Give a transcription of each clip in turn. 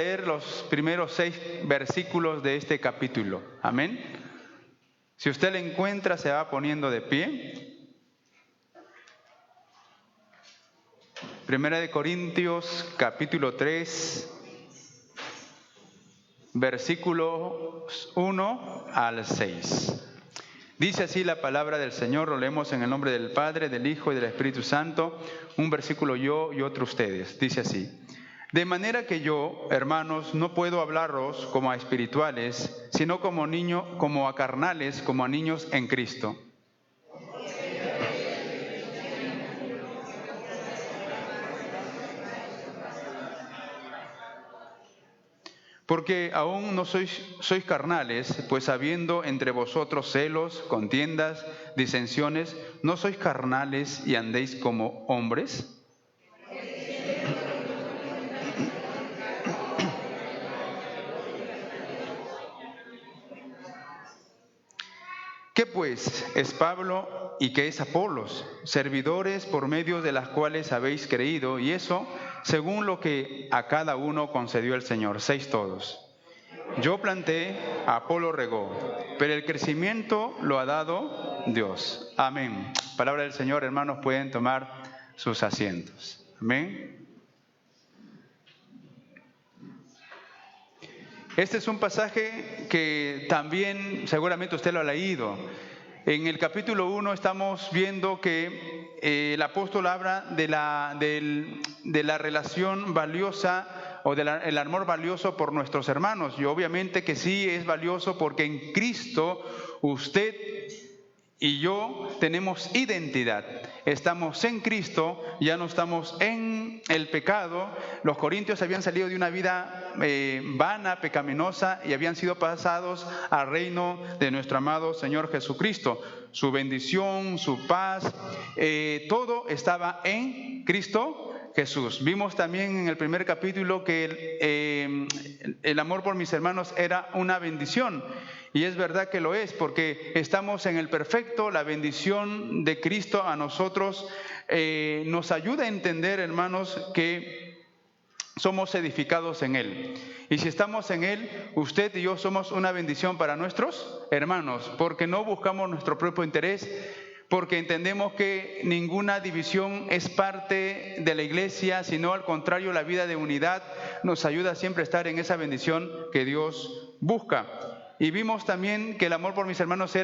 leer los primeros 6 versículos de este capítulo. Amén. Si usted lo encuentra, se va poniendo de pie. Primera de Corintios, capítulo 3, versículos 1 al 6. Dice así la palabra del Señor, lo leemos en el nombre del Padre, del Hijo y del Espíritu Santo. Un versículo yo y otro ustedes. Dice así: de manera que yo, hermanos, no puedo hablaros como a espirituales, sino como a carnales, como a niños en Cristo. Porque aún no sois carnales, pues habiendo entre vosotros celos, contiendas, disensiones, ¿no sois carnales y andéis como hombres? ¿Qué pues es Pablo y qué es Apolos? Servidores por medio de las cuales habéis creído, y eso según lo que a cada uno concedió el Señor. 6 todos. Yo planté, Apolo regó, pero el crecimiento lo ha dado Dios. Amén. Palabra del Señor, hermanos, pueden tomar sus asientos. Amén. Este es un pasaje que también seguramente usted lo ha leído. En el capítulo 1 estamos viendo que el apóstol habla de la relación valiosa o del amor valioso por nuestros hermanos. Y obviamente que sí es valioso porque en Cristo usted y yo tenemos identidad. Estamos en Cristo, ya no estamos en el pecado. Los corintios habían salido de una vida vana, pecaminosa, y habían sido pasados al reino de nuestro amado Señor Jesucristo. Su bendición, su paz, todo estaba en Cristo Jesús. Vimos también en el primer capítulo que el amor por mis hermanos era una bendición. Y es verdad que lo es, porque estamos en el perfecto. La bendición de Cristo a nosotros nos ayuda a entender, hermanos, que somos edificados en Él. Y si estamos en Él, usted y yo somos una bendición para nuestros hermanos, porque no buscamos nuestro propio interés, porque entendemos que ninguna división es parte de la iglesia, sino al contrario, la vida de unidad nos ayuda siempre a estar en esa bendición que Dios busca. Y vimos también que el amor por mis hermanos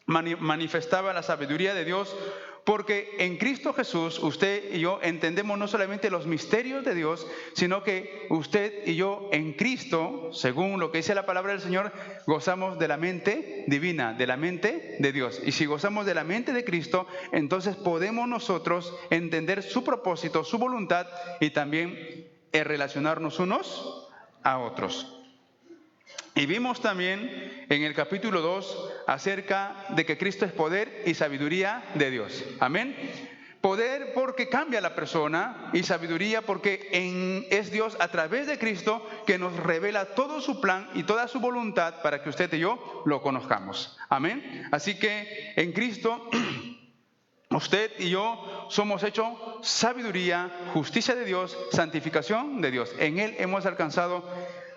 manifestaba la sabiduría de Dios, porque en Cristo Jesús usted y yo entendemos no solamente los misterios de Dios, sino que usted y yo en Cristo, según lo que dice la palabra del Señor, gozamos de la mente divina, de la mente de Dios. Y si gozamos de la mente de Cristo, entonces podemos nosotros entender su propósito, su voluntad, y también relacionarnos unos a otros. Y vimos también en el capítulo 2 acerca de que Cristo es poder y sabiduría de Dios. Amén. Poder porque cambia a la persona, y sabiduría porque es Dios a través de Cristo que nos revela todo su plan y toda su voluntad para que usted y yo lo conozcamos. Amén. Así que en Cristo usted y yo somos hechos sabiduría, justicia de Dios, santificación de Dios. En Él hemos alcanzado,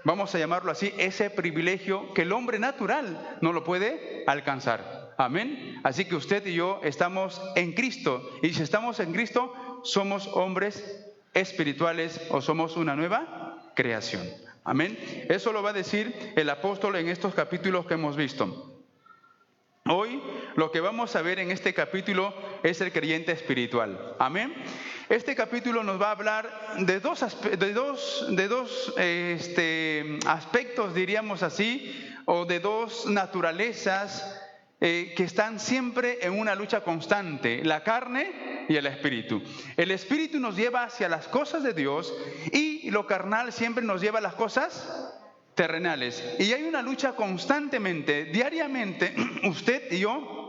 vamos a llamarlo así, ese privilegio que el hombre natural no lo puede alcanzar. Amén. Así que usted y yo estamos en Cristo. Y si estamos en Cristo, somos hombres espirituales o somos una nueva creación. Amén. Eso lo va a decir el apóstol en estos capítulos que hemos visto. Hoy lo que vamos a ver en este capítulo es el creyente espiritual. Amén. Este capítulo nos va a hablar de dos aspectos, diríamos así, o de dos naturalezas que están siempre en una lucha constante: la carne y el espíritu. El espíritu nos lleva hacia las cosas de Dios y lo carnal siempre nos lleva a las cosas terrenales. Y hay una lucha constantemente, diariamente. Usted y yo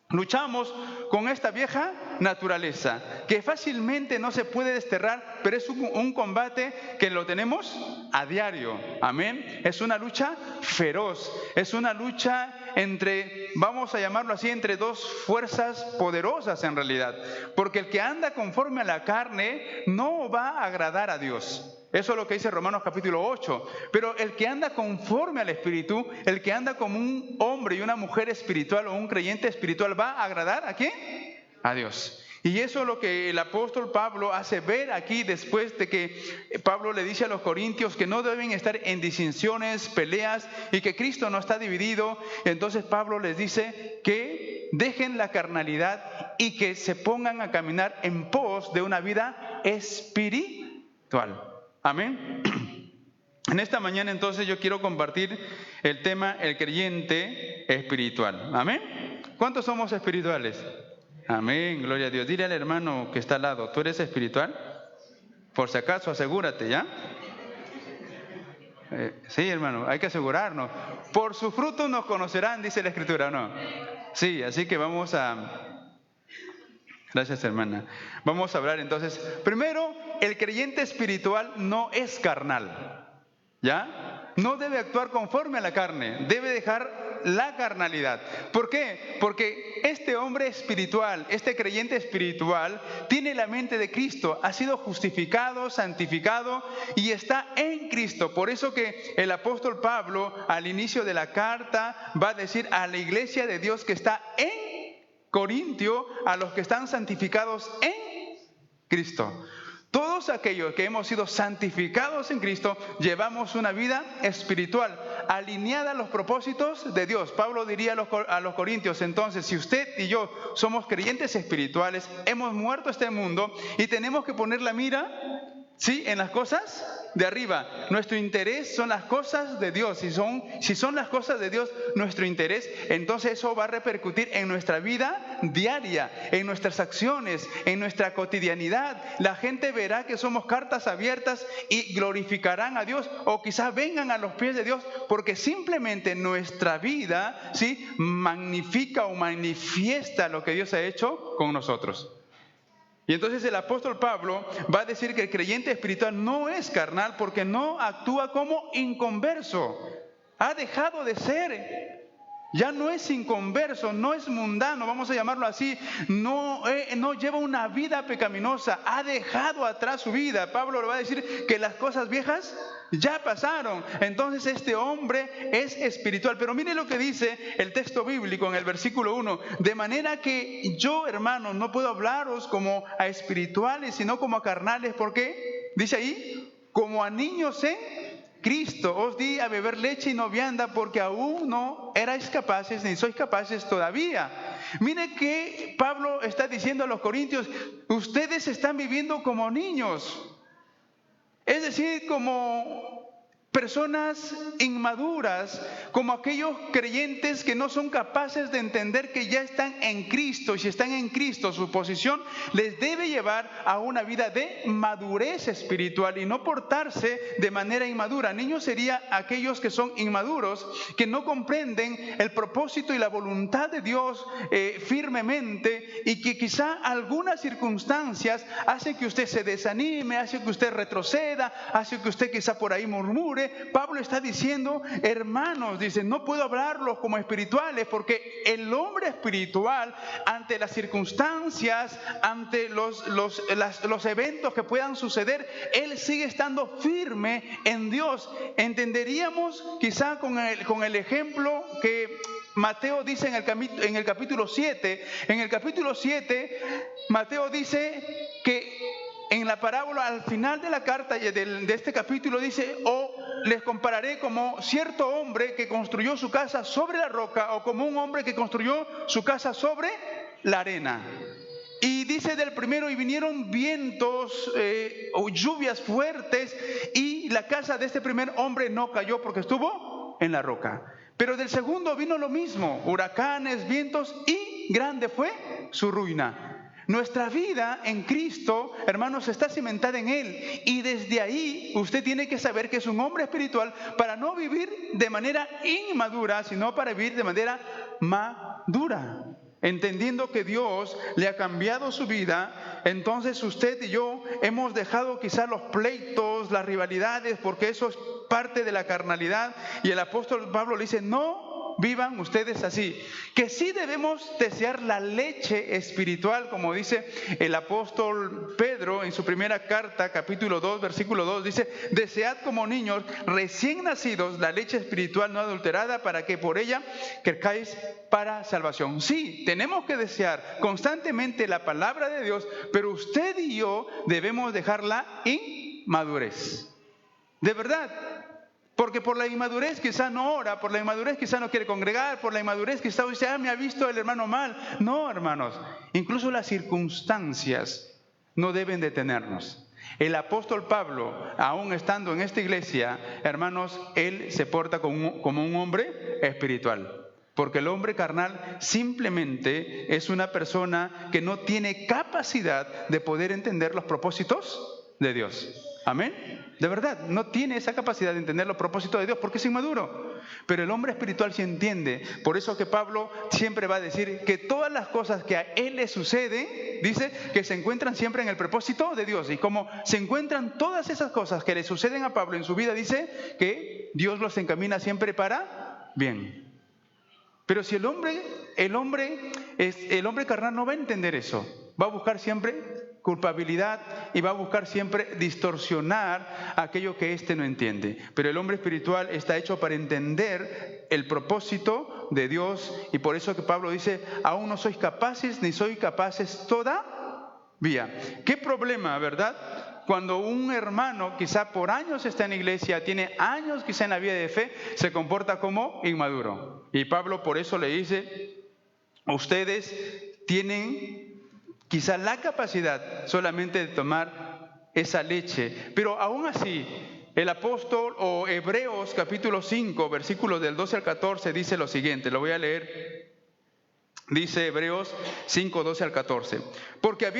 luchamos con esta vieja naturaleza que fácilmente no se puede desterrar, pero es un combate que lo tenemos a diario. Amén. Es una lucha feroz, es una lucha entre, vamos a llamarlo así, entre dos fuerzas poderosas en realidad, porque el que anda conforme a la carne no va a agradar a Dios. Eso es lo que dice Romanos capítulo 8. Pero el que anda conforme al Espíritu, el que anda como un hombre y una mujer espiritual o un creyente espiritual, ¿va a agradar a quién? A Dios. Y eso es lo que el apóstol Pablo hace ver aquí después de que Pablo le dice a los corintios que no deben estar en disensiones, peleas y que Cristo no está dividido. Entonces Pablo les dice que dejen la carnalidad y que se pongan a caminar en pos de una vida espiritual. Amén. En esta mañana entonces yo quiero compartir el tema el creyente espiritual. Amén. ¿Cuántos somos espirituales? Amén, gloria a Dios. Dile al hermano que está al lado, ¿tú eres espiritual? Por si acaso, asegúrate, ¿ya? Sí, hermano, hay que asegurarnos. Por sus frutos nos conocerán, dice la Escritura, ¿no? Sí, así que vamos a... Gracias, hermana. Vamos a hablar entonces. Primero, el creyente espiritual no es carnal, ¿ya? No debe actuar conforme a la carne, debe dejar la carnalidad. ¿Por qué? Porque este hombre espiritual, este creyente espiritual, tiene la mente de Cristo, ha sido justificado, santificado y está en Cristo. Por eso que el apóstol Pablo, al inicio de la carta, va a decir a la iglesia de Dios que está en Corintio, a los que están santificados en Cristo. Todos aquellos que hemos sido santificados en Cristo, llevamos una vida espiritual, alineada a los propósitos de Dios. Pablo diría a los corintios, entonces, si usted y yo somos creyentes espirituales, hemos muerto a este mundo y tenemos que poner la mira, ¿sí?, en las cosas de arriba. Nuestro interés son las cosas de Dios. Si son las cosas de Dios nuestro interés, entonces eso va a repercutir en nuestra vida diaria, en nuestras acciones, en nuestra cotidianidad. La gente verá que somos cartas abiertas y glorificarán a Dios, o quizás vengan a los pies de Dios porque simplemente nuestra vida, ¿sí?, magnifica o manifiesta lo que Dios ha hecho con nosotros. Y entonces el apóstol Pablo va a decir que el creyente espiritual no es carnal porque no actúa como inconverso. Ha dejado de ser. Ya no es inconverso, no es mundano, vamos a llamarlo así. No lleva una vida pecaminosa. Ha dejado atrás su vida. Pablo le va a decir que las cosas viejas ya pasaron. Entonces este hombre es espiritual. Pero mire lo que dice el texto bíblico en el versículo 1. De manera que yo, hermanos, no puedo hablaros como a espirituales, sino como a carnales. ¿Por qué? Dice ahí, como a niños en Cristo. Os di a beber leche y no vianda porque aún no erais capaces, ni sois capaces todavía. Mire que Pablo está diciendo a los corintios, ustedes están viviendo como niños. Es decir, como personas inmaduras, como aquellos creyentes que no son capaces de entender que ya están en Cristo. Y si están en Cristo, su posición les debe llevar a una vida de madurez espiritual y no portarse de manera inmadura. Niños serían aquellos que son inmaduros, que no comprenden el propósito y la voluntad de Dios firmemente, y que quizá algunas circunstancias hacen que usted se desanime, hace que usted retroceda, hace que usted quizá por ahí murmure. Pablo está diciendo, hermanos, dice, no puedo hablarlos como espirituales, porque el hombre espiritual, ante las circunstancias, ante los eventos que puedan suceder, él sigue estando firme en Dios. Entenderíamos quizá con el ejemplo que Mateo dice en el capítulo 7. En el capítulo 7, Mateo dice que en la parábola, al final de la carta de este capítulo, dice, les compararé como cierto hombre que construyó su casa sobre la roca, o como un hombre que construyó su casa sobre la arena. Y dice del primero, y vinieron vientos o lluvias fuertes, y la casa de este primer hombre no cayó porque estuvo en la roca. Pero del segundo vino lo mismo, huracanes, vientos, y grande fue su ruina. Nuestra vida en Cristo, hermanos, está cimentada en Él. Y desde ahí usted tiene que saber que es un hombre espiritual para no vivir de manera inmadura, sino para vivir de manera madura. Entendiendo que Dios le ha cambiado su vida, entonces usted y yo hemos dejado quizás los pleitos, las rivalidades, porque eso es parte de la carnalidad. Y el apóstol Pablo le dice, no no vivan ustedes así. Que sí debemos desear la leche espiritual, como dice el apóstol Pedro en su primera carta, capítulo 2, versículo 2, dice: desead como niños recién nacidos la leche espiritual no adulterada, para que por ella crezcáis para salvación. Sí, tenemos que desear constantemente la palabra de Dios, pero usted y yo debemos dejarla inmadurez. De verdad. Porque por la inmadurez quizá no ora, por la inmadurez quizá no quiere congregar, por la inmadurez quizá dice: me ha visto el hermano mal. No, hermanos, incluso las circunstancias no deben detenernos. El apóstol Pablo, aún estando en esta iglesia, hermanos, él se porta como un hombre espiritual. Porque el hombre carnal simplemente es una persona que no tiene capacidad de poder entender los propósitos de Dios. Amén. De verdad, no tiene esa capacidad de entender los propósitos de Dios porque es inmaduro. Pero el hombre espiritual sí entiende. Por eso que Pablo siempre va a decir que todas las cosas que a él le suceden, dice que se encuentran siempre en el propósito de Dios. Y como se encuentran todas esas cosas que le suceden a Pablo en su vida, dice que Dios los encamina siempre para bien. Pero si el hombre carnal no va a entender eso, va a buscar siempre culpabilidad y va a buscar siempre distorsionar aquello que éste no entiende. Pero el hombre espiritual está hecho para entender el propósito de Dios, y por eso que Pablo dice: aún no sois capaces ni sois capaces todavía. ¿Qué problema, verdad? Cuando un hermano quizá por años está en la iglesia, tiene años quizá en la vida de fe, se comporta como inmaduro. Y Pablo por eso le dice: ustedes tienen quizá la capacidad solamente de tomar esa leche. Pero aún así, el apóstol, o Hebreos capítulo 5, versículos del 12 al 14, dice lo siguiente, lo voy a leer. Dice Hebreos 5, 12 al 14. Porque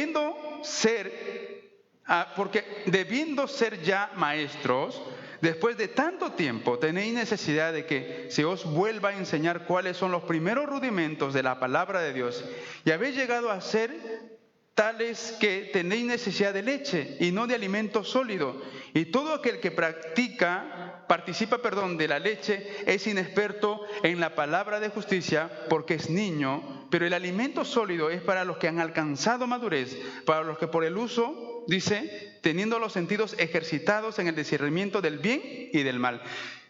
debiendo ser ya maestros, después de tanto tiempo, tenéis necesidad de que se os vuelva a enseñar cuáles son los primeros rudimentos de la palabra de Dios, y habéis llegado a ser tales que tenéis necesidad de leche y no de alimento sólido. Y todo aquel que participa de la leche es inexperto en la palabra de justicia, porque es niño, pero el alimento sólido es para los que han alcanzado madurez, para los que por el uso, dice, teniendo los sentidos ejercitados en el discernimiento del bien y del mal.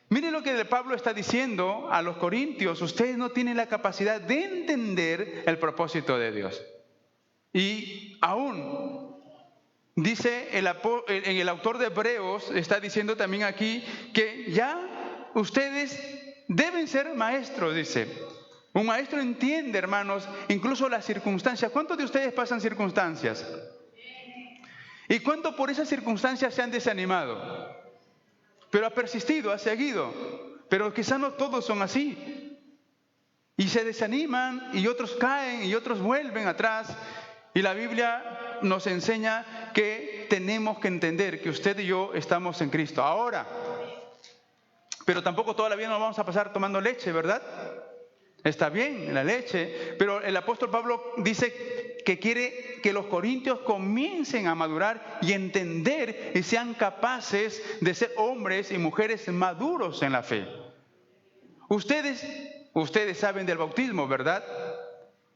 Miren lo que Pablo está diciendo a los corintios: ustedes no tienen la capacidad de entender el propósito de Dios. Y aún dice el autor de Hebreos, está diciendo también aquí que ya ustedes deben ser maestros, dice. Un maestro entiende, hermanos, incluso las circunstancias. ¿Cuántos de ustedes pasan circunstancias? ¿Y cuántos por esas circunstancias se han desanimado? Pero ha persistido, ha seguido. Pero quizá no todos son así. Y se desaniman, y otros caen, y otros vuelven atrás. Y la Biblia nos enseña que tenemos que entender que usted y yo estamos en Cristo. Ahora, pero tampoco toda la vida nos vamos a pasar tomando leche, ¿verdad? Está bien la leche, pero el apóstol Pablo dice que quiere que los corintios comiencen a madurar y entender y sean capaces de ser hombres y mujeres maduros en la fe. Ustedes saben del bautismo, ¿verdad?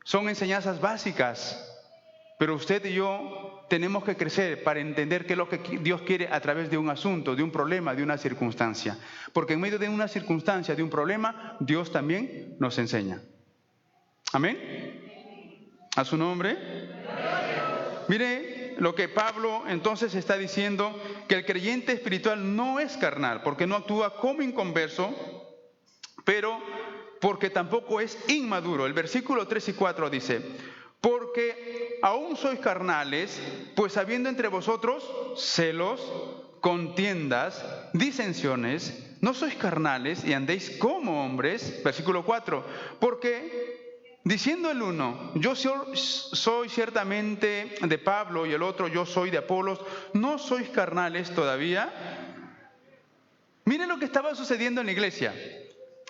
Son enseñanzas básicas. Pero usted y yo tenemos que crecer para entender qué es lo que Dios quiere a través de un asunto, de un problema, de una circunstancia. Porque en medio de una circunstancia, de un problema, Dios también nos enseña. ¿Amén? ¿A su nombre? Mire lo que Pablo entonces está diciendo, que el creyente espiritual no es carnal, porque no actúa como inconverso, pero porque tampoco es inmaduro. El versículo 3 y 4 dice: porque aún sois carnales, pues habiendo entre vosotros celos, contiendas, disensiones, no sois carnales y andéis como hombres. Versículo 4, porque diciendo el uno, yo soy ciertamente de Pablo, y el otro, yo soy de Apolos, ¿no sois carnales todavía? Miren lo que estaba sucediendo en la iglesia.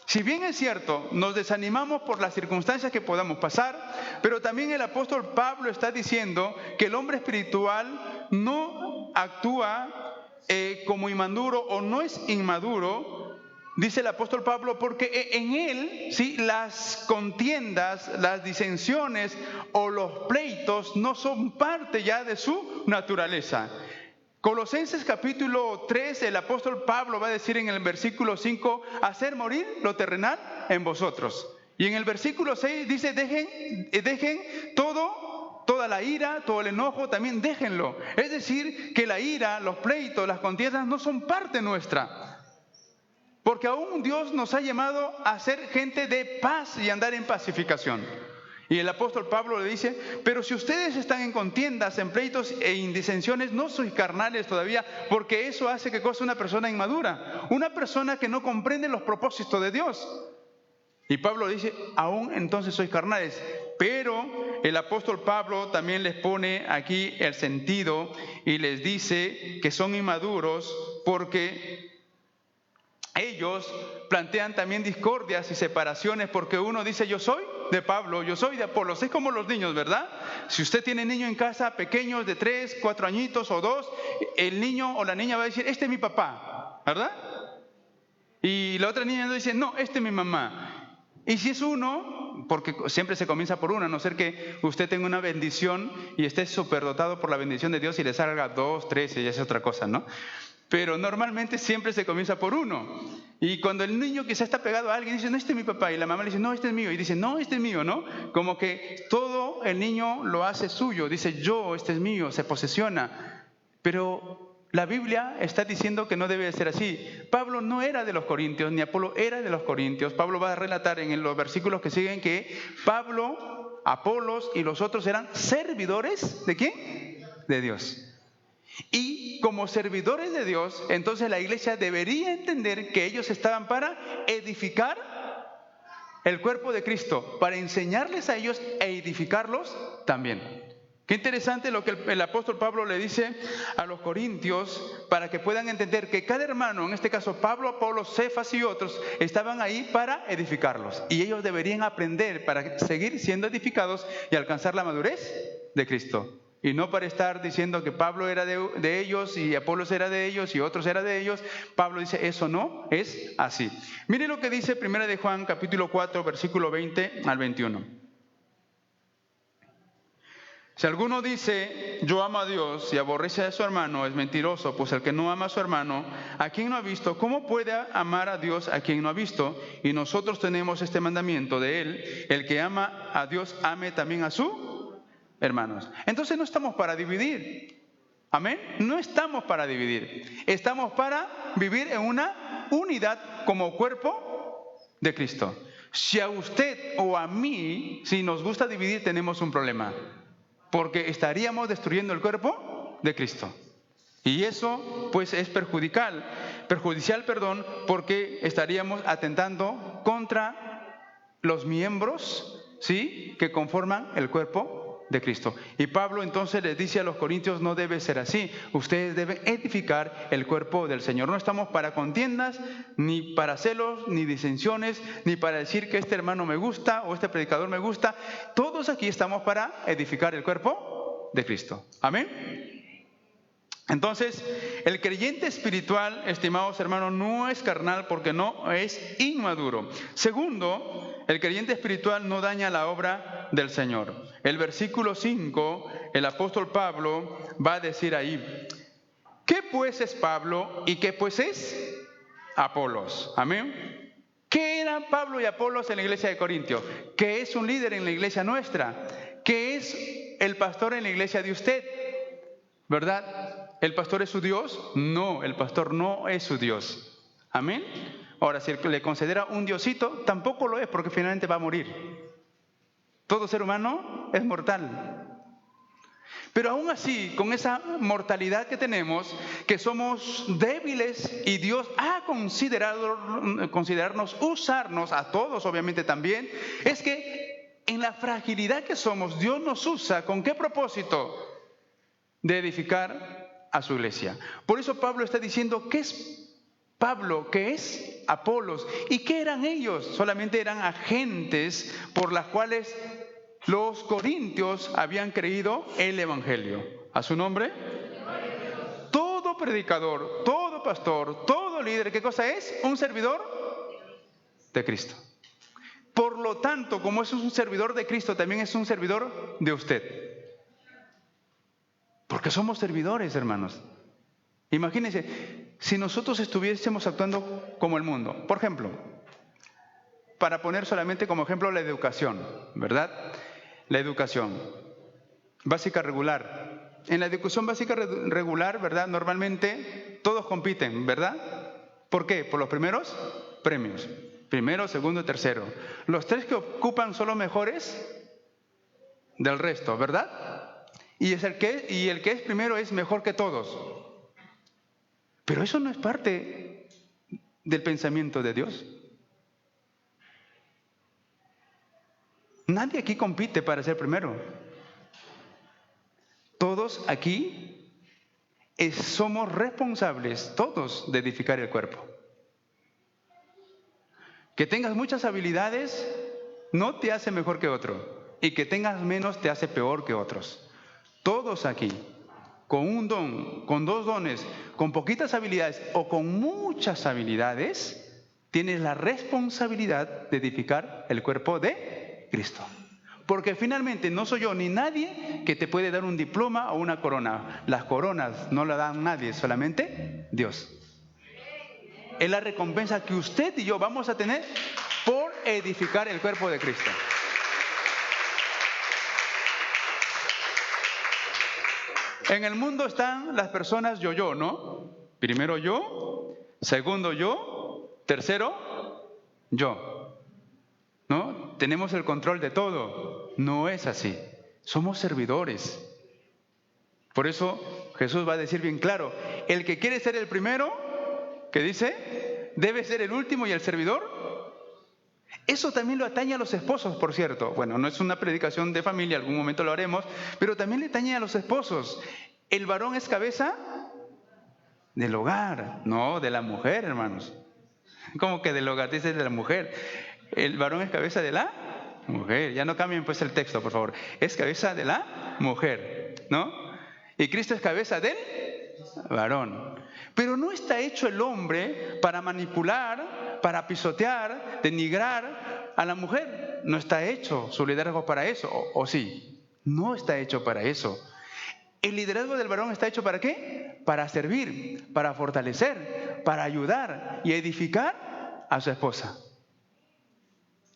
Si bien es cierto, nos desanimamos por las circunstancias que podamos pasar, pero también el apóstol Pablo está diciendo que el hombre espiritual no actúa como inmaduro, o no es inmaduro, dice el apóstol Pablo, porque en él, ¿sí?, las contiendas, las disensiones o los pleitos no son parte ya de su naturaleza. Colosenses capítulo 3, el apóstol Pablo va a decir en el versículo 5, hacer morir lo terrenal en vosotros. Y en el versículo 6 dice, dejen toda la ira, todo el enojo, también déjenlo. Es decir, que la ira, los pleitos, las contiendas no son parte nuestra. Porque aún Dios nos ha llamado a ser gente de paz y andar en pacificación. Y el apóstol Pablo le dice, pero si ustedes están en contiendas, en pleitos e indisensiones, no sois carnales todavía, porque eso hace que cosa una persona inmadura, una persona que no comprende los propósitos de Dios. Y Pablo dice, aún entonces sois carnales. Pero el apóstol Pablo también les pone aquí el sentido y les dice que son inmaduros porque ellos plantean también discordias y separaciones, porque uno dice, yo soy de Pablo, yo soy de Apolos. Es como los niños, ¿verdad? Si usted tiene niños en casa, pequeños de 3, 4 añitos o 2, el niño o la niña va a decir, este es mi papá, ¿verdad? Y la otra niña dice, no, este es mi mamá. Y si es uno, porque siempre se comienza por uno, a no ser que usted tenga una bendición y esté superdotado por la bendición de Dios y le salga 2, 3, y ya es otra cosa, ¿no? Pero normalmente siempre se comienza por uno. Y cuando el niño quizá está pegado a alguien, dice, no, este es mi papá. Y la mamá le dice, no, este es mío. Y dice, no, este es mío, ¿no? Como que todo el niño lo hace suyo. Dice, yo, este es mío, se posesiona. Pero la Biblia está diciendo que no debe ser así. Pablo no era de los corintios, ni Apolo era de los corintios. Pablo va a relatar en los versículos que siguen que Pablo, Apolos y los otros eran servidores, ¿de quién? De Dios. Y como servidores de Dios, entonces la iglesia debería entender que ellos estaban para edificar el cuerpo de Cristo, para enseñarles a ellos e edificarlos también. Qué interesante lo que el apóstol Pablo le dice a los corintios para que puedan entender que cada hermano, en este caso Pablo, Apolos, Cefas y otros, estaban ahí para edificarlos. Y ellos deberían aprender para seguir siendo edificados y alcanzar la madurez de Cristo. Y no para estar diciendo que Pablo era de ellos y Apolos era de ellos y otros era de ellos. Pablo dice, eso no es así. Mire lo que dice 1 de Juan capítulo 4, versículo 20 al 21. Si alguno dice, yo amo a Dios y aborrece a su hermano, es mentiroso, pues el que no ama a su hermano, a quien no ha visto, ¿cómo puede amar a Dios a quien no ha visto? Y nosotros tenemos este mandamiento de él, el que ama a Dios, ame también a su hermanos. Entonces no estamos para dividir. Amén. No estamos para dividir. Estamos para vivir en una unidad como cuerpo de Cristo. Si a usted o a mí, si nos gusta dividir, tenemos un problema. Porque estaríamos destruyendo el cuerpo de Cristo. Y eso pues es perjudicial, porque estaríamos atentando contra los miembros, ¿sí?, que conforman el cuerpo de Cristo. Y Pablo entonces les dice a los corintios, no debe ser así. Ustedes deben edificar el cuerpo del Señor. No estamos para contiendas, ni para celos, ni disensiones, ni para decir que este hermano me gusta o este predicador me gusta. Todos aquí estamos para edificar el cuerpo de Cristo. Amén. Entonces, el creyente espiritual, estimados hermanos, no es carnal porque no es inmaduro. Segundo, el creyente espiritual no daña la obra del Señor. El versículo 5, el apóstol Pablo va a decir ahí, ¿qué pues es Pablo y qué pues es Apolos? Amén. ¿Qué eran Pablo y Apolos en la iglesia de Corintios? ¿Qué es un líder en la iglesia nuestra? ¿Qué es el pastor en la iglesia de usted? ¿Verdad? ¿El pastor es su Dios? No, el pastor no es su Dios. Amén. Ahora, si le considera un diosito, tampoco lo es porque finalmente va a morir. Todo ser humano es mortal. Pero aún así, con esa mortalidad que tenemos, que somos débiles y Dios ha considerarnos, usarnos, a todos obviamente también, es que en la fragilidad que somos, Dios nos usa. ¿Con qué propósito? De edificar a su iglesia. Por eso Pablo está diciendo, ¿qué es Pablo? ¿Qué es Apolos? ¿Y qué eran ellos? Solamente eran agentes por las cuales los corintios habían creído el evangelio. ¿A su nombre? Todo predicador, todo pastor, todo líder, ¿qué cosa es? Un servidor de Cristo. Por lo tanto, como es un servidor de Cristo, también es un servidor de usted. Porque somos servidores, hermanos. Imagínense, si nosotros estuviésemos actuando como el mundo. Por ejemplo, para poner solamente como ejemplo la educación, ¿verdad? La educación básica regular. En la educación básica regular, ¿verdad? Normalmente todos compiten, ¿verdad? ¿Por qué? Por los primeros premios. Primero, segundo, tercero. Los tres que ocupan son los mejores del resto, ¿verdad? Y el que es primero es mejor que todos. Pero eso no es parte del pensamiento de Dios. Nadie aquí compite para ser primero. Todos aquí somos responsables, todos, de edificar el cuerpo. Que tengas muchas habilidades no te hace mejor que otro. Y que tengas menos te hace peor que otros. Todos aquí, con un don, con dos dones, con poquitas habilidades o con muchas habilidades, tienes la responsabilidad de edificar el cuerpo de Cristo. Porque finalmente no soy yo ni nadie que te puede dar un diploma o una corona. Las coronas no la dan nadie, solamente Dios. Es la recompensa que usted y yo vamos a tener por edificar el cuerpo de Cristo. En el mundo están las personas yo, ¿no? Primero yo, segundo yo, tercero yo. ¿No? Tenemos el control de todo. No es así. Somos servidores. Por eso Jesús va a decir bien claro, el que quiere ser el primero, ¿qué dice? Debe ser el último y el servidor. Eso también lo atañe a los esposos, por cierto. Bueno, no es una predicación de familia, algún momento lo haremos, pero también le atañe a los esposos. El varón es cabeza del hogar, no de la mujer, hermanos. ¿Cómo que del hogar? Dice de la mujer. El varón es cabeza de la mujer. Ya no cambien pues el texto, por favor. Es cabeza de la mujer, ¿no? Y Cristo es cabeza del varón. Pero no está hecho el hombre para manipular, para pisotear, denigrar a la mujer. No está hecho su liderazgo para eso, ¿o sí? No está hecho para eso. El liderazgo del varón está hecho ¿para qué? Para servir, para fortalecer, para ayudar y edificar a su esposa.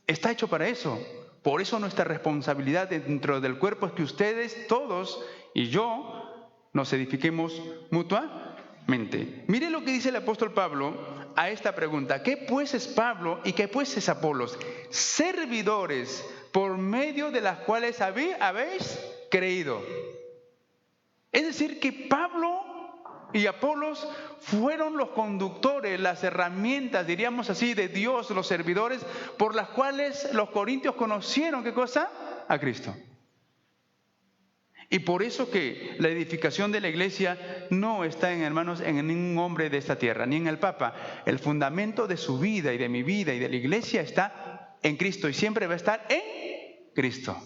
Está hecho para eso. Por eso nuestra responsabilidad dentro del cuerpo es que ustedes, todos y yo, nos edifiquemos mutuamente. Mire lo que dice el apóstol Pablo a esta pregunta. ¿Qué pues es Pablo y qué pues es Apolos? Servidores por medio de las cuales habéis creído. Es decir, que Pablo y Apolos fueron los conductores, las herramientas, diríamos así, de Dios, los servidores, por las cuales los corintios conocieron, ¿qué cosa? A Cristo. Y por eso que la edificación de la iglesia no está, hermanos, en ningún hombre de esta tierra, ni en el Papa. El fundamento de su vida y de mi vida y de la iglesia está en Cristo y siempre va a estar en Cristo.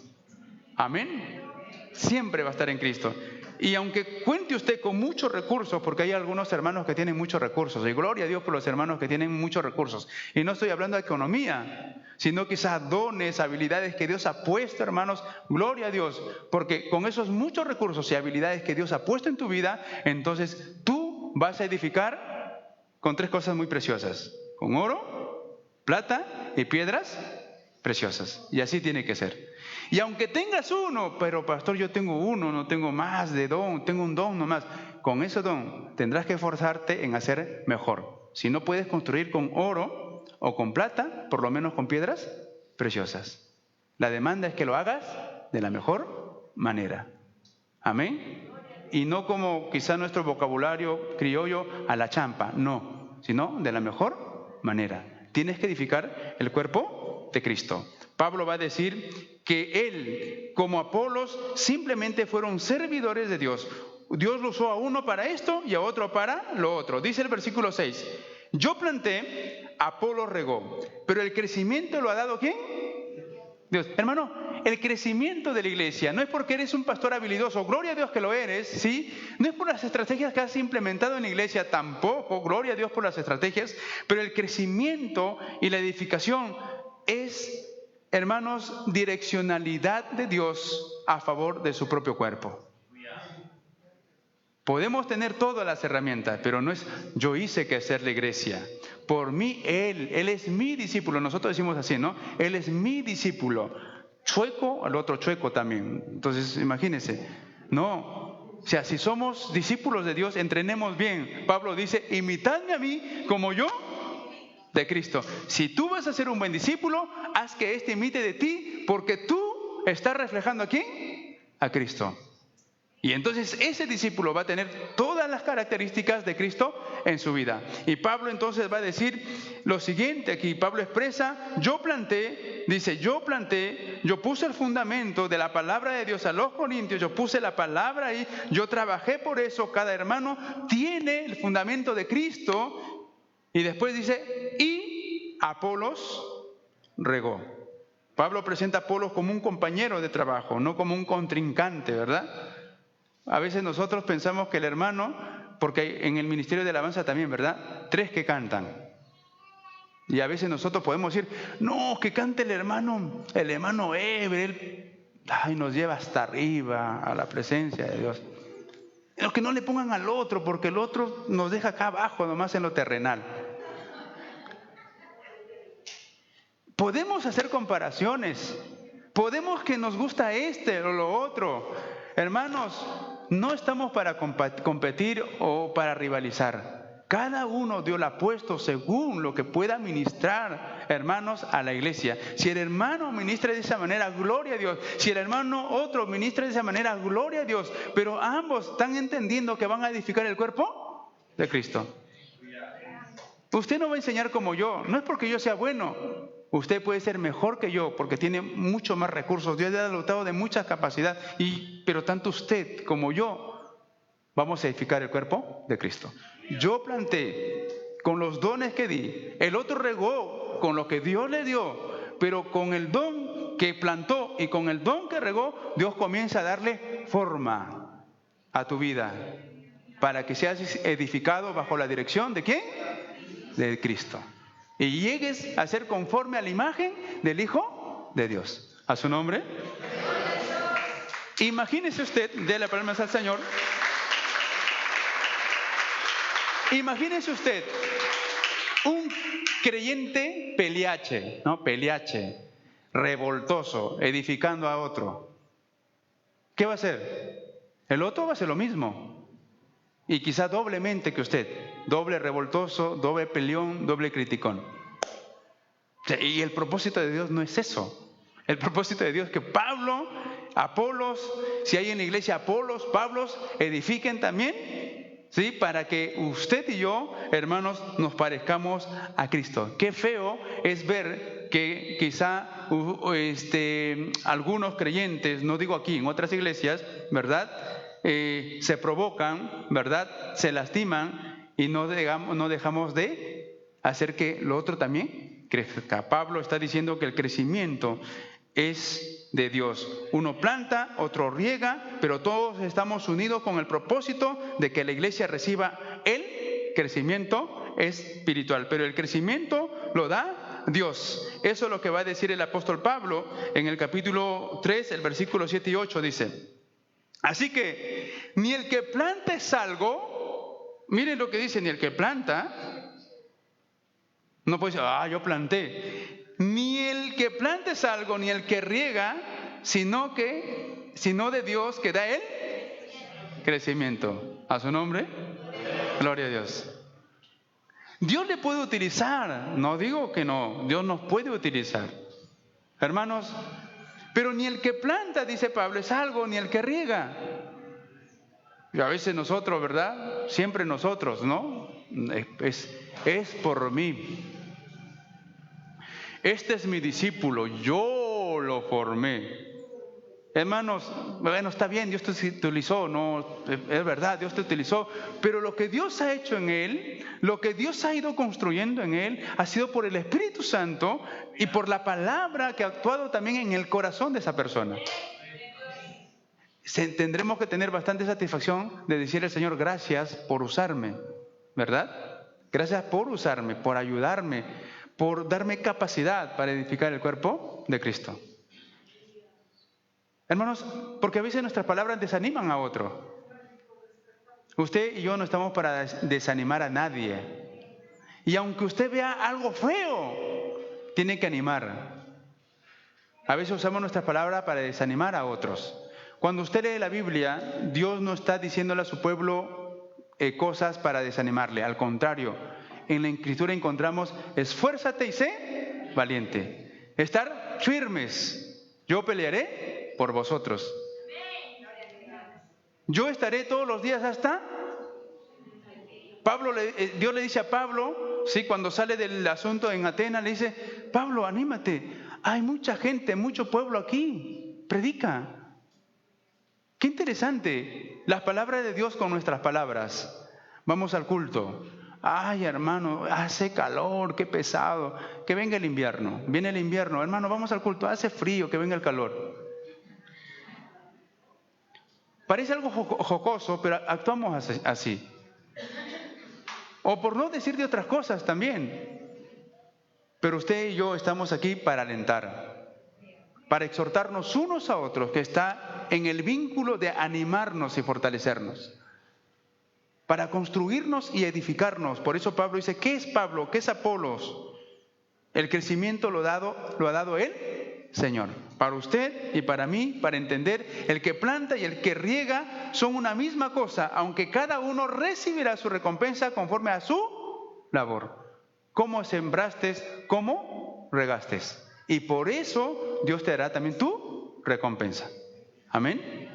Amén. Siempre va a estar en Cristo. Y aunque cuente usted con muchos recursos, porque hay algunos hermanos que tienen muchos recursos, y gloria a Dios por los hermanos que tienen muchos recursos, y no estoy hablando de economía, sino quizás dones, habilidades que Dios ha puesto, hermanos, gloria a Dios, porque con esos muchos recursos y habilidades que Dios ha puesto en tu vida, entonces tú vas a edificar con tres cosas muy preciosas, con oro, plata y piedras preciosas, y así tiene que ser. Y aunque tengas uno, pero pastor, yo tengo uno, no tengo más de don, tengo un don nomás. Con ese don tendrás que esforzarte en hacer mejor. Si no puedes construir con oro o con plata, por lo menos con piedras preciosas. La demanda es que lo hagas de la mejor manera. Amén. Y no como quizá nuestro vocabulario criollo a la champa, no, sino de la mejor manera. Tienes que edificar el cuerpo de Cristo. Pablo va a decir que él, como Apolos, simplemente fueron servidores de Dios. Dios lo usó a uno para esto y a otro para lo otro. Dice el versículo 6, yo planté, Apolos regó, pero el crecimiento lo ha dado ¿quién? Dios. Hermano, el crecimiento de la iglesia no es porque eres un pastor habilidoso, gloria a Dios que lo eres, ¿sí? No es por las estrategias que has implementado en la iglesia, tampoco, gloria a Dios por las estrategias, pero el crecimiento y la edificación es, hermanos, direccionalidad de Dios a favor de su propio cuerpo. Podemos tener todas las herramientas, pero no es yo hice que hacer la iglesia. Por mí, Él es mi discípulo. Nosotros decimos así, ¿no? Él es mi discípulo. Chueco, al otro chueco también. Entonces, imagínense. No, o sea, si somos discípulos de Dios, entrenemos bien. Pablo dice, imitadme a mí como yo de Cristo. Si tú vas a ser un buen discípulo, haz que éste imite de ti, porque tú estás reflejando ¿a quién? A Cristo. Y entonces ese discípulo va a tener todas las características de Cristo en su vida. Y Pablo entonces va a decir lo siguiente aquí. Pablo expresa, yo planté, yo puse el fundamento de la palabra de Dios a los corintios, yo puse la palabra ahí, yo trabajé por eso, cada hermano tiene el fundamento de Cristo. Y después dice, y Apolos regó. Pablo presenta a Apolos como un compañero de trabajo, no como un contrincante, ¿verdad? A veces nosotros pensamos que el hermano, porque en el ministerio de alabanza también, ¿verdad? 3 que cantan. Y a veces nosotros podemos decir, no, que cante el hermano Eber, él nos lleva hasta arriba a la presencia de Dios. Los que no le pongan al otro, porque el otro nos deja acá abajo, nomás en lo terrenal. Podemos hacer comparaciones, podemos que nos gusta este o lo otro. Hermanos, no estamos para competir o para rivalizar. Cada uno Dios lo ha puesto según lo que pueda ministrar, hermanos, a la iglesia. Si el hermano ministra de esa manera, gloria a Dios. Si el hermano otro ministra de esa manera, gloria a Dios. Pero ambos están entendiendo que van a edificar el cuerpo de Cristo. Usted no va a enseñar como yo, no es porque yo sea bueno. Usted puede ser mejor que yo porque tiene mucho más recursos. Dios le ha dotado de mucha capacidad. Pero tanto usted como yo vamos a edificar el cuerpo de Cristo. Yo planté con los dones que di. El otro regó con lo que Dios le dio. Pero con el don que plantó y con el don que regó, Dios comienza a darle forma a tu vida. Para que seas edificado bajo la dirección ¿de quién? De Cristo. Y llegues a ser conforme a la imagen del Hijo de Dios. ¿A su nombre? Imagínese usted, déle palmas al Señor. Imagínese usted un creyente peliache, ¿no? Peliache, revoltoso, edificando a otro. ¿Qué va a hacer? El otro va a hacer lo mismo. Y quizá doblemente que usted, doble revoltoso, doble peleón, doble criticón. Y el propósito de Dios no es eso. El propósito de Dios es que Pablo, Apolos, si hay en la iglesia Apolos, Pablos, edifiquen también, ¿sí? Para que usted y yo, hermanos, nos parezcamos a Cristo. Qué feo es ver que quizá algunos creyentes, no digo aquí, en otras iglesias, ¿verdad?, se provocan, ¿verdad?, se lastiman y no dejamos de hacer que lo otro también crezca. Pablo está diciendo que el crecimiento es de Dios. Uno planta, otro riega, pero todos estamos unidos con el propósito de que la iglesia reciba el crecimiento espiritual. Pero el crecimiento lo da Dios. Eso es lo que va a decir el apóstol Pablo en el capítulo 3, el versículo 7 y 8 dice: así que ni el que planta es algo, miren lo que dice, ni el que planta, no puede decir, yo planté. Ni el que planta es algo, ni el que riega, sino de Dios que da el crecimiento. ¿A su nombre? Gloria a Dios. Dios le puede utilizar, no digo que no, Dios nos puede utilizar. Hermanos, pero ni el que planta, dice Pablo, es algo, ni el que riega. Y a veces nosotros, ¿verdad? Siempre nosotros, ¿no? Es por mí. Este es mi discípulo, yo lo formé. Hermanos, bueno, está bien, Dios te utilizó, no, es verdad, Dios te utilizó, pero lo que Dios ha hecho en él, lo que Dios ha ido construyendo en él, ha sido por el Espíritu Santo y por la palabra que ha actuado también en el corazón de esa persona. Tendremos que tener bastante satisfacción de decirle al Señor, gracias por usarme, ¿verdad? Gracias por usarme, por ayudarme, por darme capacidad para edificar el cuerpo de Cristo. Hermanos, porque a veces nuestras palabras desaniman a otro. Usted y yo no estamos para desanimar a nadie. Y aunque usted vea algo feo, tiene que animar. A veces usamos nuestras palabras para desanimar a otros. Cuando usted lee la Biblia, Dios no está diciéndole a su pueblo cosas para desanimarle. Al contrario, en la Escritura encontramos, esfuérzate y sé valiente. Estar firmes. Yo pelearé por vosotros. Yo estaré todos los días hasta... Dios le dice a Pablo, ¿sí? Cuando sale del asunto en Atenas, le dice, Pablo, anímate. Hay mucha gente, mucho pueblo aquí. Predica. Qué interesante, las palabras de Dios con nuestras palabras. Vamos al culto. Ay, hermano, hace calor, qué pesado. Que venga el invierno. Viene el invierno. Hermano, vamos al culto. Hace frío, que venga el calor. Parece algo jocoso, pero actuamos así. O por no decir de otras cosas también. Pero usted y yo estamos aquí para alentar, para exhortarnos unos a otros, que está en el vínculo de animarnos y fortalecernos, para construirnos y edificarnos. Por eso Pablo dice, ¿qué es Pablo? ¿Qué es Apolos? El crecimiento lo ha dado el Señor. Para usted y para mí, para entender, el que planta y el que riega son una misma cosa, aunque cada uno recibirá su recompensa conforme a su labor. ¿Cómo sembraste? ¿Cómo regaste? Y por eso Dios te dará también tu recompensa. Amén.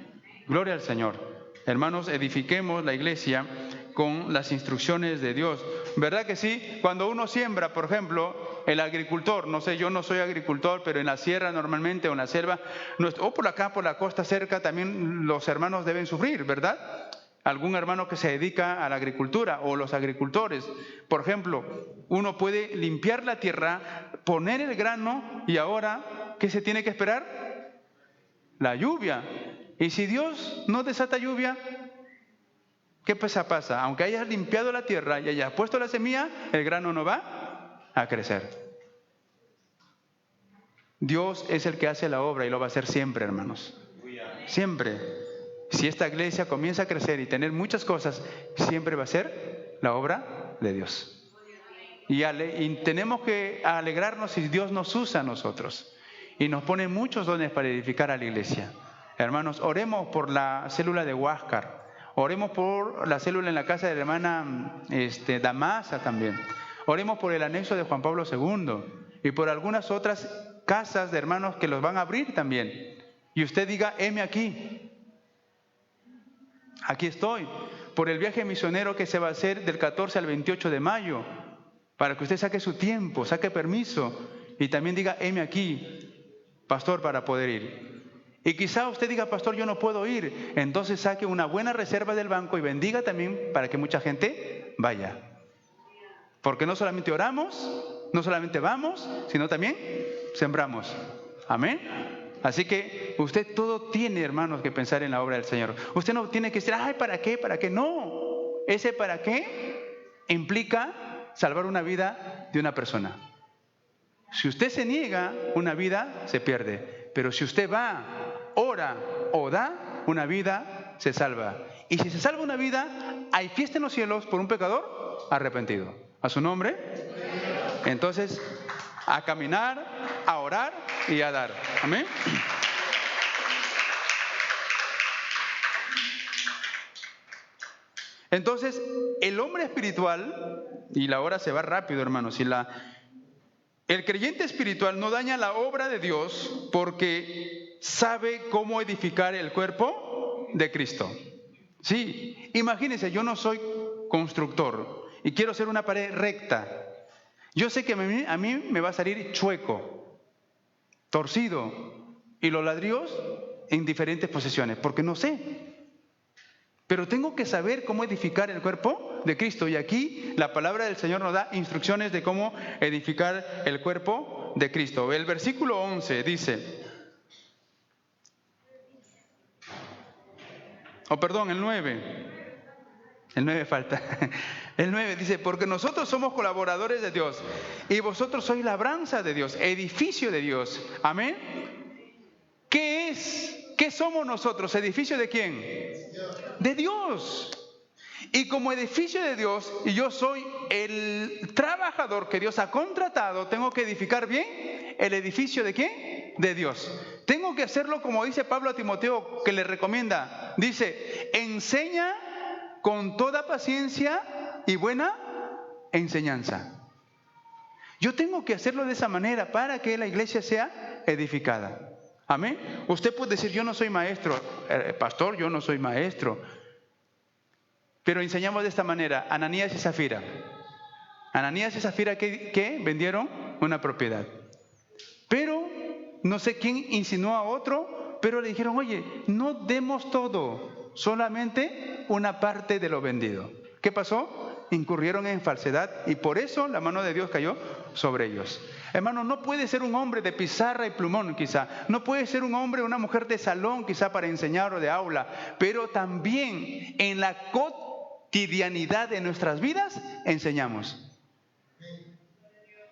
Gloria al Señor. Hermanos, edifiquemos la iglesia con las instrucciones de Dios. ¿Verdad que sí? Cuando uno siembra, por ejemplo, el agricultor, no sé, yo no soy agricultor, pero en la sierra normalmente o en la selva, o por acá, por la costa cerca, también los hermanos deben sufrir, ¿verdad? Algún hermano que se dedica a la agricultura o los agricultores. Por ejemplo, uno puede limpiar la tierra, poner el grano y ahora, ¿qué se tiene que esperar? La lluvia. Y si Dios no desata lluvia, ¿qué pasa? Aunque hayas limpiado la tierra y hayas puesto la semilla, el grano no va a crecer. Dios es el que hace la obra y lo va a hacer siempre, hermanos. Siempre. Si esta iglesia comienza a crecer y tener muchas cosas, siempre va a ser la obra de Dios. Y tenemos que alegrarnos si Dios nos usa a nosotros y nos pone muchos dones para edificar a la iglesia. Hermanos, oremos por la célula de Huáscar. Oremos por la célula en la casa de la hermana Damasa también. Oremos por el anexo de Juan Pablo II y por algunas otras casas de hermanos que los van a abrir también. Y usted diga, heme aquí. Aquí estoy. Por el viaje misionero que se va a hacer del 14 al 28 de mayo. Para que usted saque su tiempo, saque permiso y también diga, heme aquí, pastor, para poder ir. Y quizá usted diga, pastor, yo no puedo ir. Entonces saque una buena reserva del banco y bendiga también para que mucha gente vaya. Porque no solamente oramos, no solamente vamos, sino también sembramos. Amén. Así que usted todo tiene, hermanos, que pensar en la obra del Señor. Usted no tiene que decir, ay, ¿para qué? ¿Para qué? No. Ese para qué implica salvar una vida de una persona. Si usted se niega, una vida se pierde. Pero si usted va, ora o da, una vida se salva. Y si se salva una vida, hay fiesta en los cielos por un pecador arrepentido. ¿A su nombre? Entonces, a caminar, a orar y a dar. Amén. Entonces, el hombre espiritual, y la hora se va rápido, hermanos, el creyente espiritual no daña la obra de Dios porque sabe cómo edificar el cuerpo de Cristo. Sí, imagínense, yo no soy constructor y quiero hacer una pared recta. Yo sé que a mí me va a salir chueco, torcido, y los ladrillos en diferentes posesiones? Porque no sé. Pero tengo que saber cómo edificar el cuerpo de Cristo. Y aquí la palabra del Señor nos da instrucciones de cómo edificar el cuerpo de Cristo. El versículo 11 dice, el 9 falta. El 9 dice, porque nosotros somos colaboradores de Dios y vosotros sois labranza de Dios, edificio de Dios. Amén. ¿Qué es? ¿Qué somos nosotros? ¿Edificio de quién? De Dios. Y como edificio de Dios, y yo soy el trabajador que Dios ha contratado, tengo que edificar bien el edificio de quién? De Dios. Tengo que hacerlo como dice Pablo a Timoteo, que le recomienda. Dice, enseña con toda paciencia y buena enseñanza. Yo tengo que hacerlo de esa manera para que la iglesia sea edificada. Amén. Usted puede decir, yo no soy maestro, pastor, yo no soy maestro. Pero enseñamos de esta manera, Ananías y Zafira. Ananías y Zafira que vendieron una propiedad. Pero no sé quién insinuó a otro, pero le dijeron, oye, no demos todo, solamente una parte de lo vendido. ¿Qué pasó? Incurrieron en falsedad y por eso la mano de Dios cayó sobre ellos. Hermano, no puede ser un hombre de pizarra y plumón quizá, no puede ser un hombre o una mujer de salón quizá para enseñar o de aula, pero también en la cotidianidad de nuestras vidas enseñamos.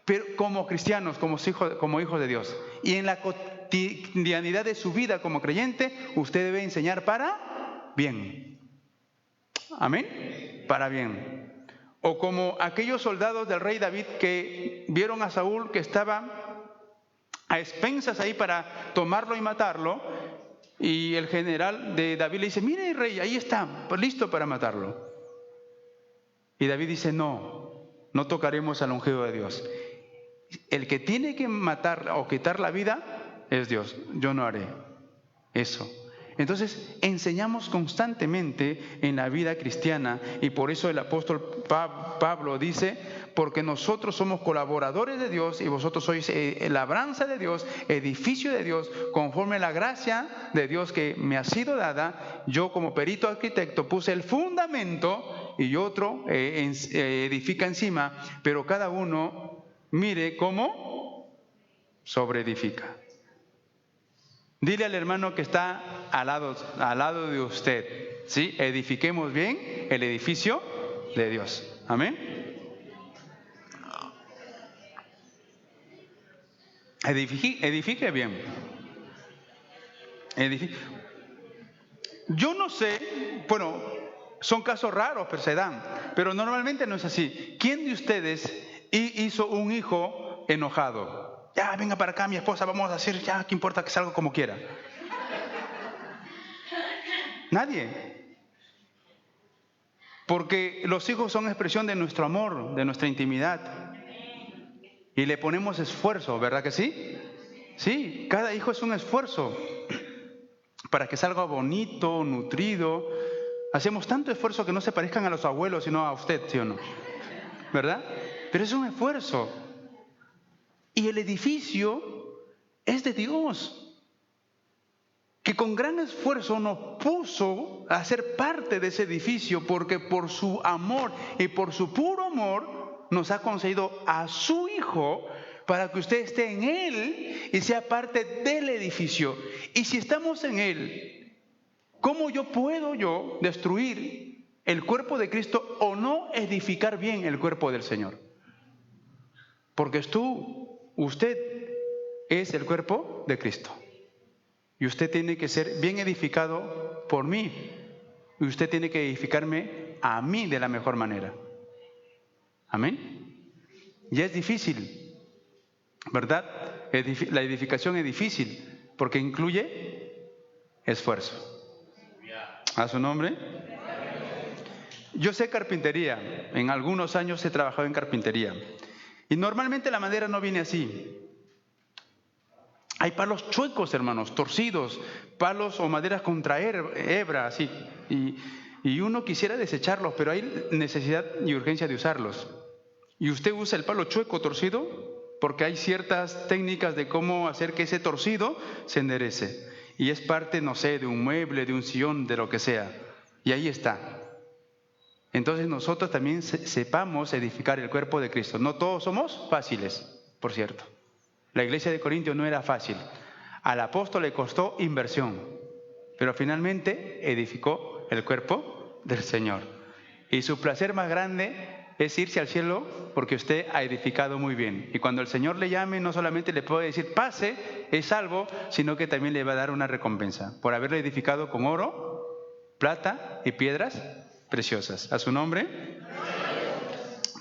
Pero como cristianos, como hijos de Dios, y en la cotidianidad de su vida como creyente, usted debe enseñar para bien. Amén, para bien. O como aquellos soldados del rey David que vieron a Saúl que estaba a expensas ahí para tomarlo y matarlo, y el general de David le dice, mire rey, ahí está, listo para matarlo. Y David dice, no tocaremos al ungido de Dios. El que tiene que matar o quitar la vida es Dios, yo no haré eso. Entonces, enseñamos constantemente en la vida cristiana y por eso el apóstol Pablo dice, porque nosotros somos colaboradores de Dios y vosotros sois labranza de Dios, edificio de Dios, conforme a la gracia de Dios que me ha sido dada. Yo como perito arquitecto puse el fundamento y otro edifica encima, pero cada uno mire cómo sobreedifica. Dile al hermano que está al lado de usted, ¿sí? Edifiquemos bien el edificio de Dios. Amén. Edifique bien. Yo no sé, bueno, son casos raros, pero se dan, pero normalmente no es así. ¿Quién de ustedes hizo un hijo enojado? Ya, venga para acá, mi esposa, vamos a hacer, ya, ¿qué importa que salga como quiera? Nadie. Porque los hijos son expresión de nuestro amor, de nuestra intimidad. Y le ponemos esfuerzo, ¿verdad que sí? Sí, cada hijo es un esfuerzo para que salga bonito, nutrido. Hacemos tanto esfuerzo que no se parezcan a los abuelos, sino a usted, ¿sí o no? ¿Verdad? Pero es un esfuerzo. Y el edificio es de Dios, que con gran esfuerzo nos puso a ser parte de ese edificio, porque por su amor y por su puro amor nos ha concedido a su Hijo para que usted esté en Él y sea parte del edificio. Y si estamos en Él, ¿cómo puedo destruir el cuerpo de Cristo o no edificar bien el cuerpo del Señor? Porque usted es el cuerpo de Cristo. Y usted tiene que ser bien edificado por mí. Y usted tiene que edificarme a mí de la mejor manera. Amén. Y es difícil, ¿verdad? La edificación es difícil porque incluye esfuerzo. ¿A su nombre? Yo sé carpintería. En algunos años he trabajado en carpintería. Y normalmente la madera no viene así. Hay palos chuecos, hermanos, torcidos, palos o maderas contra hebra, así. Y uno quisiera desecharlos, pero hay necesidad y urgencia de usarlos. Y usted usa el palo chueco, torcido, porque hay ciertas técnicas de cómo hacer que ese torcido se enderece. y es parte, no sé, de un mueble, de un sillón, de lo que sea. Y ahí está. Entonces nosotros también sepamos edificar el cuerpo de Cristo. No todos somos fáciles, por cierto. La iglesia de Corintios no era fácil. Al apóstol le costó inversión, pero finalmente edificó el cuerpo del Señor. Y su placer más grande es irse al cielo porque usted ha edificado muy bien. Y cuando el Señor le llame, no solamente le puede decir, pase, es salvo, sino que también le va a dar una recompensa por haberle edificado con oro, plata y piedras preciosas. ¿A su nombre?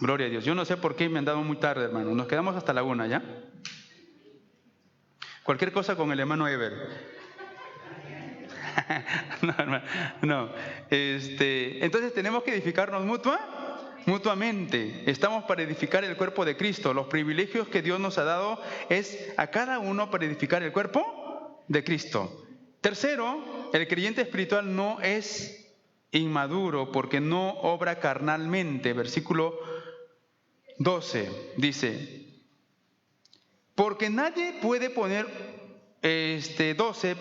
Gloria a Dios. Yo no sé por qué me han dado muy tarde, hermano. Nos quedamos hasta la 1, ¿ya? Cualquier cosa con el hermano Ever. No, hermano, no. Entonces tenemos que edificarnos mutuamente. Estamos para edificar el cuerpo de Cristo. Los privilegios que Dios nos ha dado es a cada uno para edificar el cuerpo de Cristo. Tercero, el creyente espiritual no es inmaduro porque no obra carnalmente. Versículo 12 dice, porque nadie puede poner 12,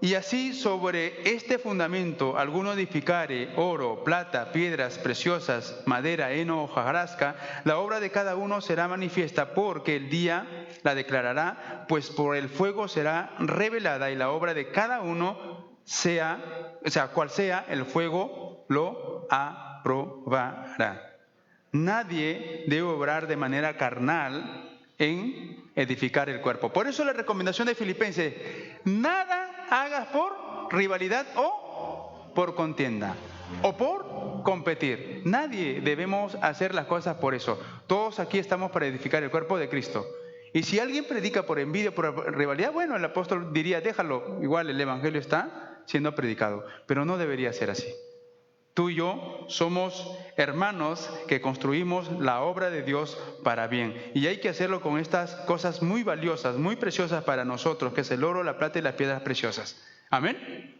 y así sobre este fundamento alguno edificare oro, plata, piedras preciosas, madera, heno, hojarasca, la obra de cada uno será manifiesta, porque el día la declarará, pues por el fuego será revelada, y la obra de cada uno cual sea, el fuego lo aprobará. Nadie debe obrar de manera carnal en edificar el cuerpo. Por eso la recomendación de Filipenses, nada hagas por rivalidad o por contienda o por competir. Nadie debemos hacer las cosas por eso. Todos aquí estamos para edificar el cuerpo de Cristo. Y si alguien predica por envidia, por rivalidad, bueno, el apóstol diría, déjalo, igual el evangelio está siendo predicado, pero no debería ser así. Tú y yo somos hermanos que construimos la obra de Dios para bien. Y hay que hacerlo con estas cosas muy valiosas, muy preciosas para nosotros, que es el oro, la plata y las piedras preciosas. ¿Amén?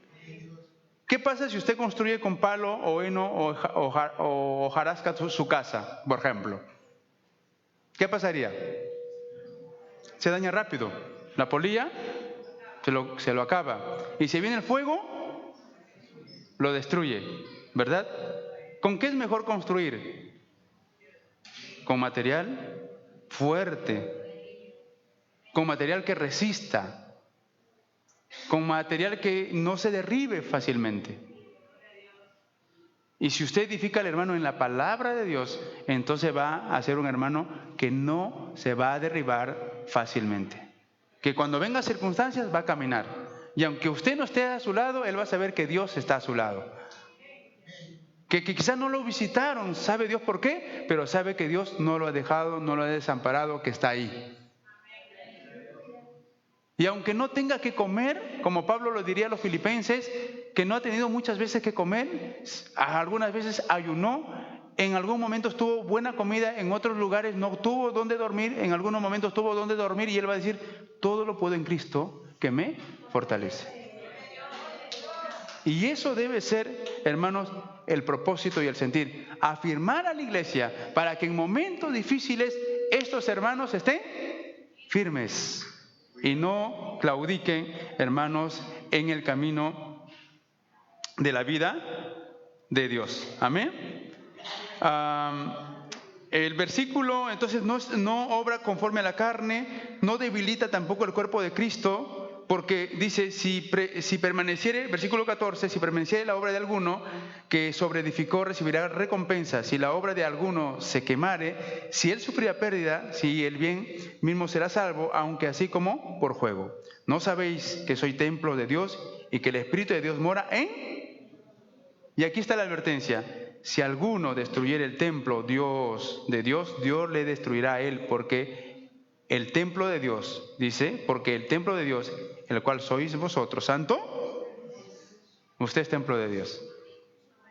¿Qué pasa si usted construye con palo o heno o hojarasca su casa, por ejemplo? ¿Qué pasaría? Se daña rápido. La polilla se lo acaba. Y si viene el fuego, lo destruye. ¿Verdad? ¿Con qué es mejor construir? Con material fuerte, con material que resista, con material que no se derribe fácilmente. Y si usted edifica al hermano en la palabra de Dios, entonces va a ser un hermano que no se va a derribar fácilmente. Que cuando vengan circunstancias va a caminar. Y aunque usted no esté a su lado, él va a saber que Dios está a su lado. Que quizás no lo visitaron, sabe Dios por qué, pero sabe que Dios no lo ha dejado, no lo ha desamparado, que está ahí. Y aunque no tenga que comer, como Pablo lo diría a los filipenses, que no ha tenido muchas veces que comer, algunas veces ayunó, en algún momento tuvo buena comida, en otros lugares no tuvo dónde dormir, en algunos momentos tuvo dónde dormir, y él va a decir, todo lo puedo en Cristo que me fortalece. Y eso debe ser, hermanos, el propósito y el sentir. Afirmar a la iglesia para que en momentos difíciles estos hermanos estén firmes y no claudiquen, hermanos, en el camino de la vida de Dios. Amén. El versículo, entonces, no obra conforme a la carne, no debilita tampoco el cuerpo de Cristo. Porque dice, si permaneciere, versículo 14, si permaneciere la obra de alguno que sobreedificó, recibirá recompensa. Si la obra de alguno se quemare, si él sufrirá pérdida, si el bien mismo será salvo, aunque así como por juego. ¿No sabéis que soy templo de Dios y que el Espíritu de Dios mora en? Y aquí está la advertencia. Si alguno destruyere el templo de Dios, Dios le destruirá a él, porque el templo de Dios, dice, porque el templo de Dios, el cual sois vosotros, santo, usted es templo de Dios.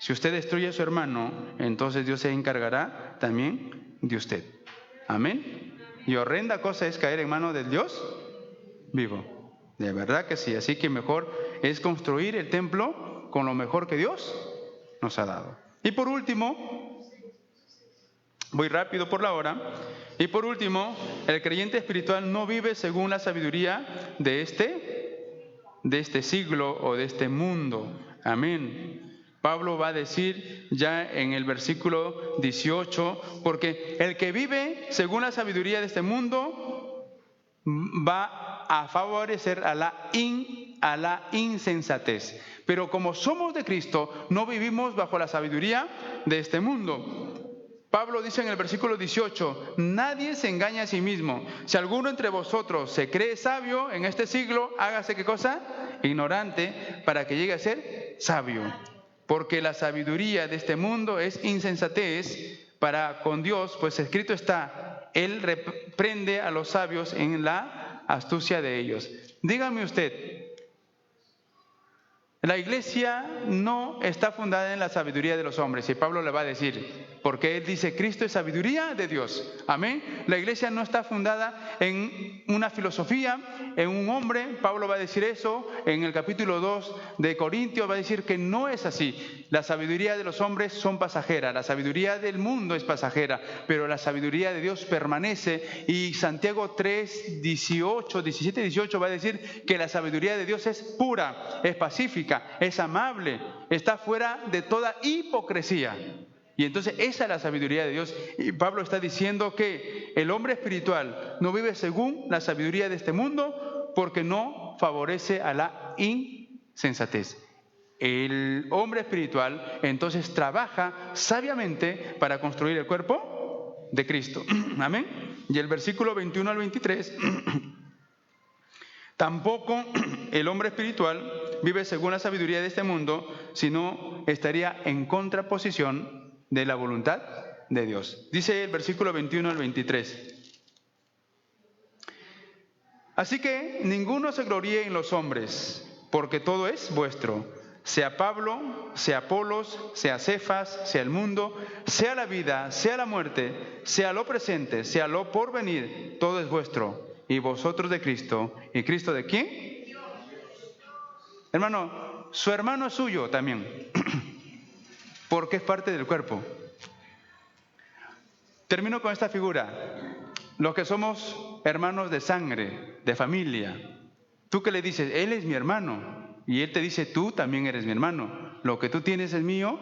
Si usted destruye a su hermano, entonces Dios se encargará también de usted. Amén. Y horrenda cosa es caer en manos del Dios vivo. De verdad que sí. Así que mejor es construir el templo con lo mejor que Dios nos ha dado. Y por último, voy rápido por la hora. Y por último, el creyente espiritual no vive según la sabiduría de este de este siglo o de este mundo. Amén. Pablo va a decir ya en el versículo 18, porque el que vive según la sabiduría de este mundo va a favorecer a la insensatez. Pero como somos de Cristo, no vivimos bajo la sabiduría de este mundo. Pablo dice en el versículo 18, nadie se engaña a sí mismo. Si alguno entre vosotros se cree sabio en este siglo, hágase ¿qué cosa? Ignorante, para que llegue a ser sabio. Porque la sabiduría de este mundo es insensatez para con Dios, pues escrito está, Él reprende a los sabios en la astucia de ellos. Dígame usted, la iglesia no está fundada en la sabiduría de los hombres, y Pablo le va a decir, porque él dice, Cristo es sabiduría de Dios. Amén. La iglesia no está fundada en una filosofía, en un hombre. Pablo va a decir eso en el capítulo 2 de Corintios, va a decir que no es así. La sabiduría de los hombres son pasajeras, la sabiduría del mundo es pasajera, pero la sabiduría de Dios permanece. Y Santiago 3, 18, 17 y 18 va a decir que la sabiduría de Dios es pura, es pacífica, es amable, está fuera de toda hipocresía. Y entonces esa es la sabiduría de Dios. Y Pablo está diciendo que el hombre espiritual no vive según la sabiduría de este mundo porque no favorece a la insensatez. El hombre espiritual entonces trabaja sabiamente para construir el cuerpo de Cristo. Amén. Y el versículo 21 al 23... Tampoco el hombre espiritual vive según la sabiduría de este mundo, sino estaría en contraposición de la voluntad de Dios. Dice el versículo 21 al 23. Así que ninguno se gloríe en los hombres, porque todo es vuestro. Sea Pablo, sea Apolos, sea Cefas, sea el mundo, sea la vida, sea la muerte, sea lo presente, sea lo porvenir, todo es vuestro. Y vosotros de Cristo. ¿Y Cristo de quién? Hermano, su hermano es suyo también, porque es parte del cuerpo. Termino con esta figura. Los que somos hermanos de sangre, de familia, tú que le dices, él es mi hermano, y él te dice, tú también eres mi hermano. Lo que tú tienes es mío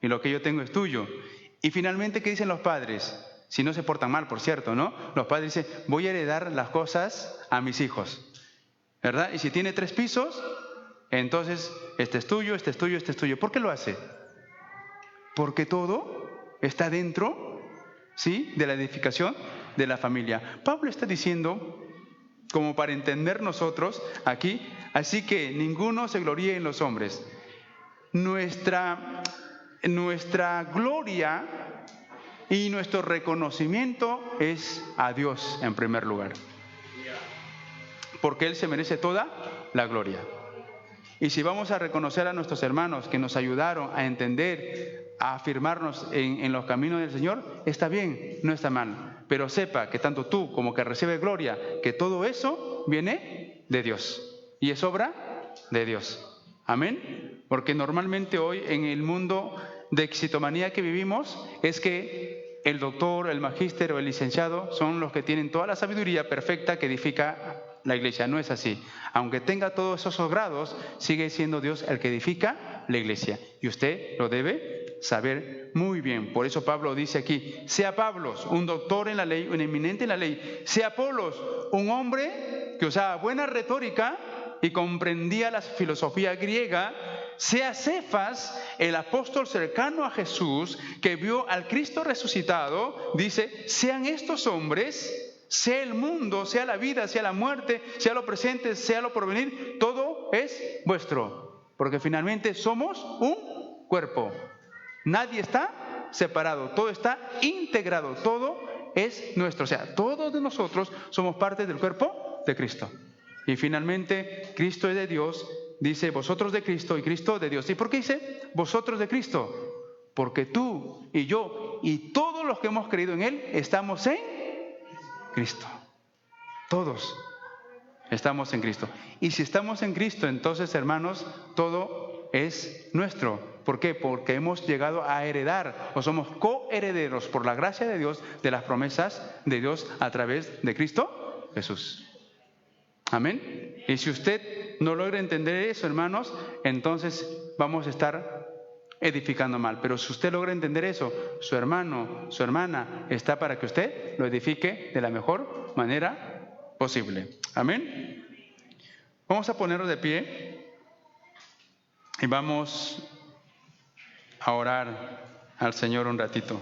y lo que yo tengo es tuyo. Y finalmente, ¿qué dicen los padres? Si no se portan mal, por cierto, ¿no? Los padres dicen, voy a heredar las cosas a mis hijos, ¿verdad? Y si tiene 3 pisos, entonces este es tuyo, este es tuyo, este es tuyo. ¿Por qué lo hace? Porque todo está dentro, ¿sí?, de la edificación de la familia. Pablo está diciendo, como para entender nosotros aquí, así que ninguno se gloríe en los hombres. Nuestra gloria y nuestro reconocimiento es a Dios en primer lugar, porque Él se merece toda la gloria. Y si vamos a reconocer a nuestros hermanos que nos ayudaron a entender, a afirmarnos en los caminos del Señor, está bien, no está mal. Pero sepa que tanto tú como que recibes gloria, que todo eso viene de Dios y es obra de Dios. Amén. Porque normalmente hoy en el mundo de exitomanía que vivimos es que el doctor, el magíster o el licenciado son los que tienen toda la sabiduría perfecta que edifica la iglesia. No es así. Aunque tenga todos esos grados, sigue siendo Dios el que edifica la iglesia. Y usted lo debe saber muy bien. Por eso Pablo dice aquí, sea Pablo un doctor en la ley, un eminente en la ley, sea Apolos un hombre que usaba buena retórica y comprendía la filosofía griega, sea Cefas el apóstol cercano a Jesús que vio al Cristo resucitado, dice, sean estos hombres, sea el mundo, sea la vida, sea la muerte, sea lo presente, sea lo porvenir, todo es vuestro, porque finalmente somos un cuerpo. Nadie está separado, todo está integrado, todo es nuestro. O sea, todos de nosotros somos parte del cuerpo de Cristo. Y finalmente, Cristo es de Dios, dice vosotros de Cristo y Cristo de Dios. ¿Y por qué dice vosotros de Cristo? Porque tú y yo y todos los que hemos creído en Él estamos en Cristo. Todos estamos en Cristo. Y si estamos en Cristo, entonces, hermanos, todo es nuestro. ¿Por qué? Porque hemos llegado a heredar o somos coherederos por la gracia de Dios de las promesas de Dios a través de Cristo Jesús. Amén. Y si usted no logra entender eso, hermanos, entonces vamos a estar edificando mal. Pero si usted logra entender eso, su hermano, su hermana está para que usted lo edifique de la mejor manera posible. Amén. Vamos a ponernos de pie y vamos a orar al Señor un ratito.